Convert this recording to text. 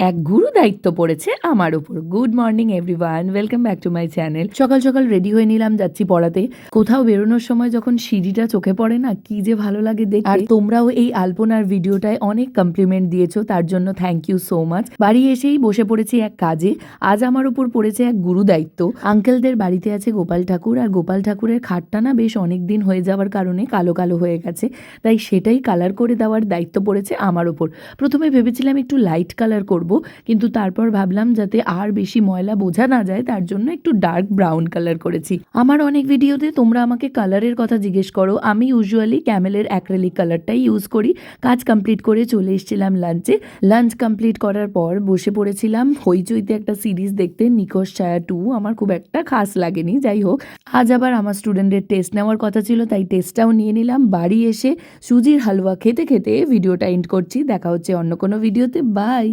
এক গুরু দায়িত্ব পড়েছে আমার উপর। Good morning everyone, welcome back to my channel. সকাল সকাল রেডি হয়ে নিলাম, যাচ্ছি পড়াতে। কোথাও বেরোনোর সময় যখন সিঁড়িটা চোখে পড়ে না, কি যে ভালো লাগে দেখতে। আর তোমরাও এই আলপনার ভিডিওটায় অনেক কমপ্লিমেন্ট দিয়েছো, তার জন্য থ্যাংক ইউ সো মাচ। বাড়ি এসেই বসে পড়েছি এক কাজে। আজ আমার উপর পড়েছে এক গুরু দায়িত্ব। আঙ্কেলদের বাড়িতে আছে গোপাল ঠাকুর, আর গোপাল ঠাকুরের খাটটা না বেশ অনেক দিন হয়ে যাওয়ার কারণে কালো কালো হয়ে গেছে, তাই সেটাই কালার করে দেওয়ার দায়িত্ব পড়েছে আমার উপর। প্রথমে ভেবেছিলাম একটু লাইট কালার করব, কিন্তু তারপর ভাবলাম যাতে আর বেশি ময়লা বোঝা না যায়, তার জন্য একটু ডার্ক ব্রাউন কালার করেছি। আমার অনেক ভিডিওতে তোমরা আমাকে কালারের কথা জিজ্ঞেস করো। আমি ইউজুয়ালি ক্যামেলের অ্যাক্রেলিক কালারটাই ইউজ করি। কাজ কমপ্লিট করে চলে এসেছিলাম লাঞ্চে। লাঞ্চ কমপ্লিট করার পর বসে পড়েছিলাম হইচইতে একটা সিরিজ দেখতে, নিখোঁজ ছায়া 2। আমার খুব একটা খাস লাগেনি, যাই হোক। আজ আবার আমার স্টুডেন্টের টেস্ট নেওয়ার কথা ছিল, তাই টেস্টটাও নিয়ে নিলাম। বাড়ি এসে সুজির হালুয়া খেতে খেতে ভিডিওটা এন্ড করছি। দেখা হচ্ছে অন্য কোনো ভিডিওতে। বাই।